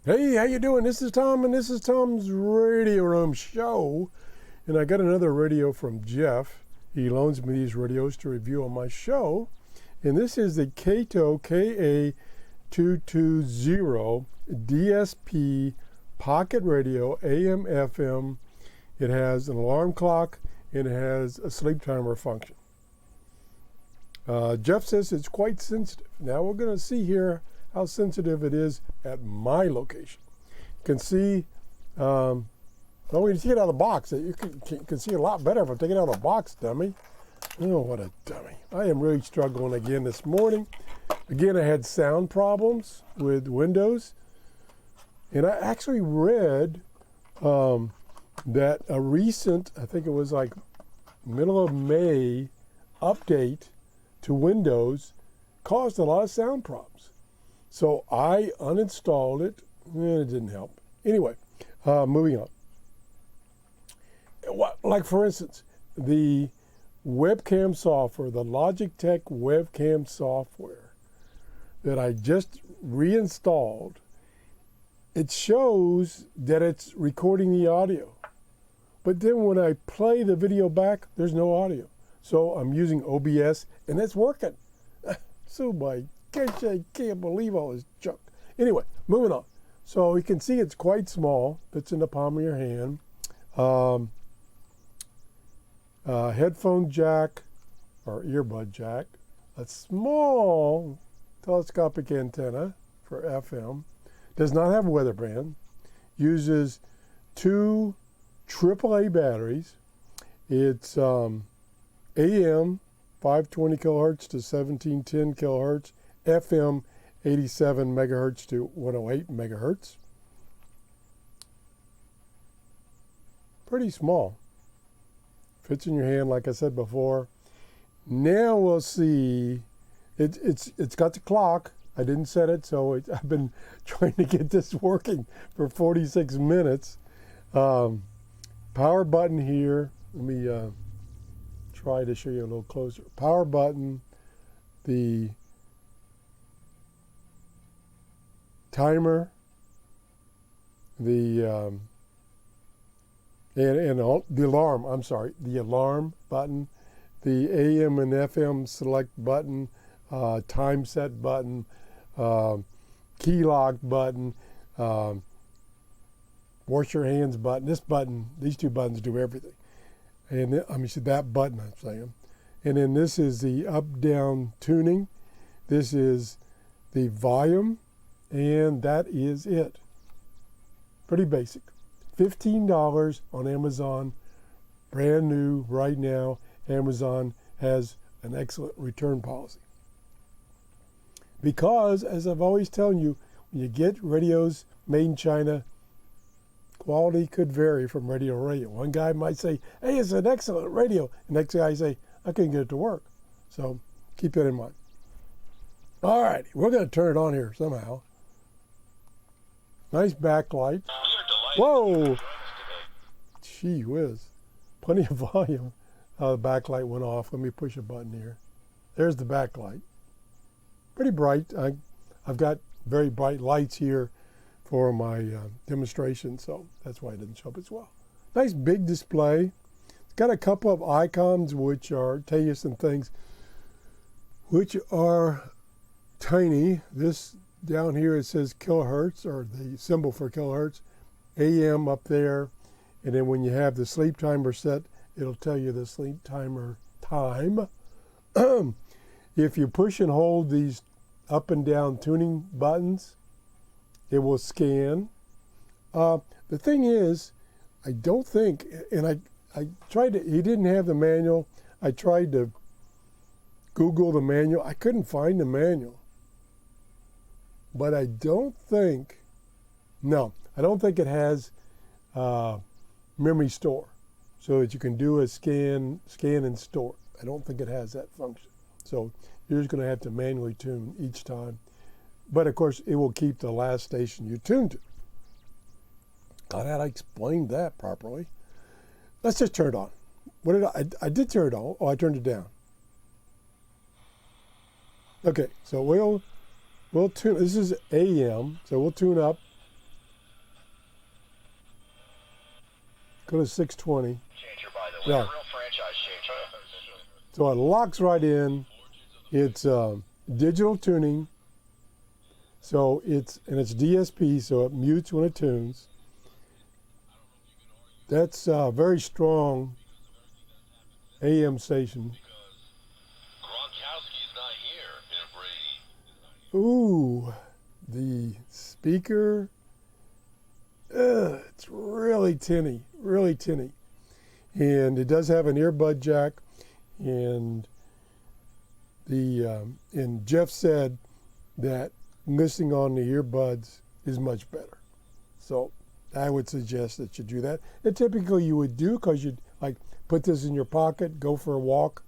Hey, how you doing? This is Tom, and this is Tom's Radio Room Show. And I got another radio from Jeff. He loans me these radios to review on my show. And this is the Kaito KA220 DSP Pocket Radio AM/FM. It has an alarm clock and it has a sleep timer function. Jeff says it's quite sensitive. Now we're going to see here how sensitive it is at my location. You can see, when you take it out of the box, you can see a lot better if I take it out of the box, dummy. Oh, what a dummy. I am really struggling again this morning. Again, I had sound problems with Windows. And I actually read that a recent, I think it was like middle of May, update to Windows caused a lot of sound problems. So I uninstalled it, and it didn't help. Anyway, moving on. Like for instance, the webcam software, the Logitech webcam software that I just reinstalled, it shows that it's recording the audio. But then when I play the video back, there's no audio. So I'm using OBS, and it's working. So my gosh, I can't believe all this junk. Anyway, moving on. So you can see it's quite small. Fits in the palm of your hand. Headphone jack or earbud jack. A small telescopic antenna for FM. Does not have a weather band. Uses 2 AAA batteries. It's AM 520 kilohertz to 1710 kilohertz. FM 87 megahertz to 108 megahertz. Pretty small. Fits in your hand, like I said before. Now we'll see. It's got the clock. I didn't set it, so I've been trying to get this working for 46 minutes. Power button here. Let me try to show you a little closer. Power button. The timer, the alarm. I'm sorry, the alarm button, the AM and FM select button, time set button, key lock button, wash your hands button. This button, these 2 buttons do everything. And let me see that button I'm saying. And then this is the up-down tuning. This is the volume. And that is it. Pretty basic. $15 on Amazon. Brand new right now. Amazon has an excellent return policy. Because, as I've always told you, when you get radios made in China, quality could vary from radio to radio. One guy might say, hey, it's an excellent radio. The next guy say, I couldn't get it to work. So keep that in mind. All right, we're going to turn it on here somehow. Nice backlight. Whoa! Gee whiz. Plenty of volume. The backlight went off. Let me push a button here. There's the backlight. Pretty bright. I've got very bright lights here for my demonstration, so that's why it didn't show up as well. Nice big display. It's got a couple of icons which are tell you some things which are tiny. This down here, it says kilohertz, or the symbol for kilohertz, AM up there, and then when you have the sleep timer set, it'll tell you the sleep timer time. If you push and hold these up and down tuning buttons, it will scan. The thing is, I don't think, and I tried to, he didn't have the manual. I tried to Google the manual. I couldn't find the manual. But I don't think, no, I don't think it has memory store so that you can do a scan and store. I don't think it has that function. So you're just going to have to manually tune each time. But of course, it will keep the last station you tuned to. Glad I explained that properly. Let's just turn it on. What did I did turn it on. Oh, I turned it down. Okay, so we'll tune. This is AM, so we'll tune up Go to 620. Changer, by the way. Yeah. A real franchise changer. So it locks right in. It's digital tuning. So it's DSP, so it mutes when it tunes. That's a very strong AM station. Gronkowski's not here, Brady. Ooh, the speaker. It's really tinny, and it does have an earbud jack. And and Jeff said that listening on the earbuds is much better. So I would suggest that you do that. And typically you would do, because you'd like put this in your pocket, go for a walk,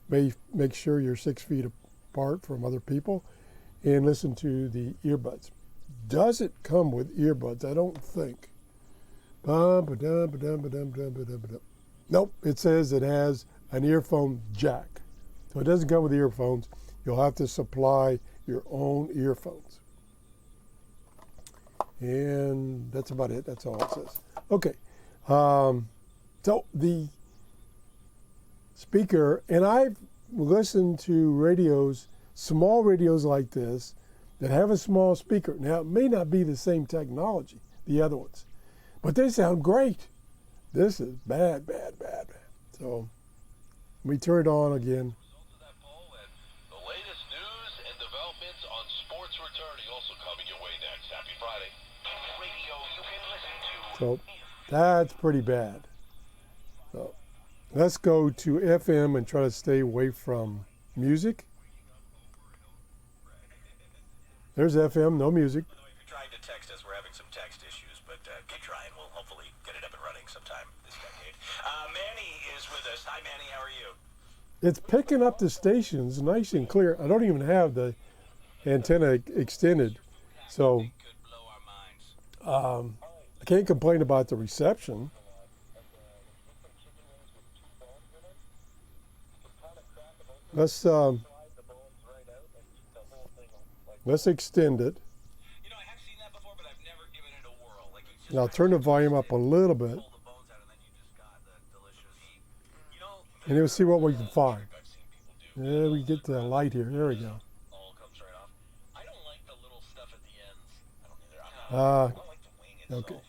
make sure you're 6 feet apart from other people, and listen to the earbuds. Does it come with earbuds? I don't think. Nope, it says it has an earphone jack. So it doesn't come with earphones. You'll have to supply your own earphones. And that's about it. That's all it says. Okay. So the speaker, and I've listened to radios, small radios like this, that have a small speaker. Now, it may not be the same technology, the other ones, but they sound great. This is bad. So we turn it on again. The latest news and developments on sports returning also coming your way next. Happy Friday. Radio you can listen to. So that's pretty bad. So let's go to FM and try to stay away from music. There's FM, no music. By the way, if you're trying to text us, we're having some text issues, but keep trying. We'll hopefully get it up and running sometime this decade. Manny is with us. Hi, Manny. How are you? It's picking up the stations nice and clear. I don't even have the antenna extended, so I can't complain about the reception. Let's extend it. You know, I have seen that before, but I've never given it a whirl. Like, it's just Now turn the volume up a little bit, pull the bones out, and then you just got the delicious. You know, and we'll see what we can find. I've seen people do. There we get the light here. There we go. All comes right off. I don't like the little stuff at the ends. I don't either. I don't like the wing itself. Okay.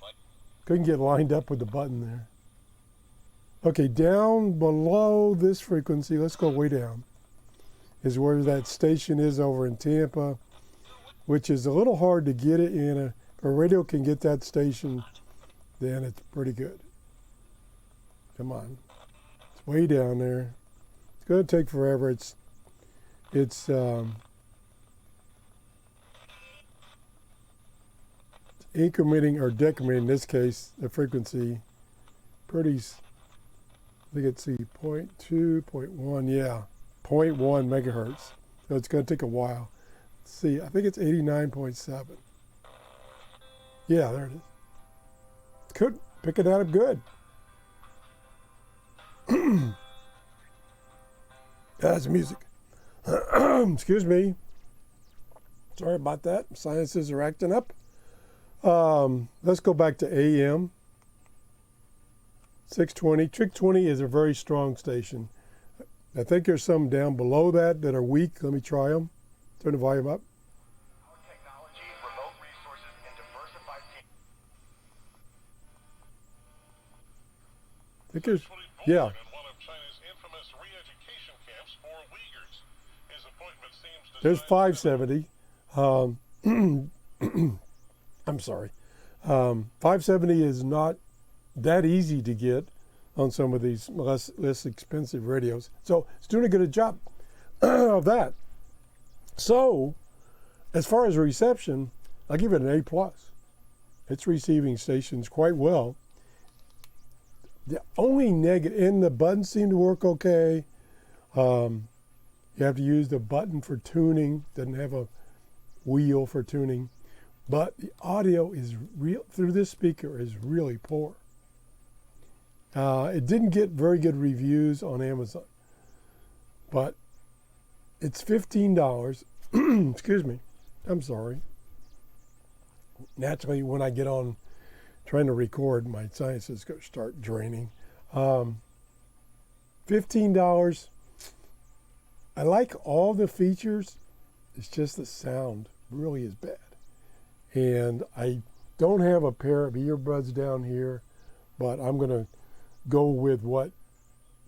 Couldn't get lined up with the button there. Okay, down below this frequency, let's go way down, is where that station is over in Tampa, which is a little hard to get it in. If a radio can get that station, then it's pretty good. Come on. It's way down there. It's going to take forever. It's incrementing or decrementing, in this case, the frequency pretty, I think it's 0.2, 0.1, yeah, 0.1 megahertz. So it's going to take a while. Let's see, I think it's 89.7. Yeah, there it is. Could pick it out good. That's music. Excuse me. Sorry about that. Sinuses are acting up. Let's go back to AM. 620. Trick 20 is a very strong station. I think there's some down below that are weak. Let me try them. Turn the volume up. Our technology, remote resources, and diversified I think there's, yeah. There's 570. I'm sorry. 570 is not that easy to get on some of these less expensive radios. So it's doing a good job of that. So as far as reception, I'll give it an A+. It's receiving stations quite well. The only negative, and the buttons seem to work okay. You have to use the button for tuning. Doesn't have a wheel for tuning. But the audio is real through this speaker is really poor. It didn't get very good reviews on Amazon, but it's $15. Excuse me. I'm sorry. Naturally, when I get on trying to record, my sinuses go start draining. $15. I like all the features. It's just the sound really is bad. And I don't have a pair of earbuds down here, but I'm going to go with what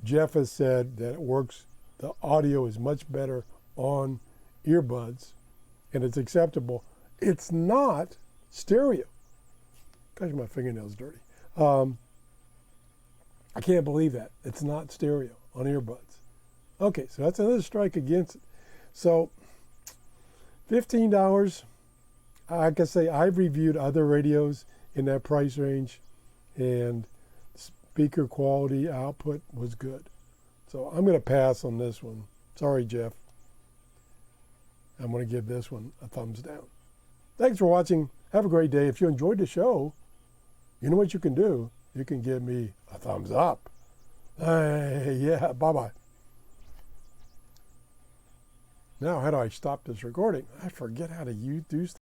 Jeff has said, that it works. The audio is much better on earbuds, and it's acceptable. It's not stereo. Gosh, my fingernail's dirty. I can't believe that. It's not stereo on earbuds. Okay, so that's another strike against it. So, $15. Like I say, I've reviewed other radios in that price range, and speaker quality, output was good. So I'm going to pass on this one. Sorry, Jeff. I'm going to give this one a thumbs down. Thanks for watching. Have a great day. If you enjoyed the show, you know what you can do. You can give me a thumbs up. Yeah, bye-bye. Now, how do I stop this recording? I forget how to do stuff.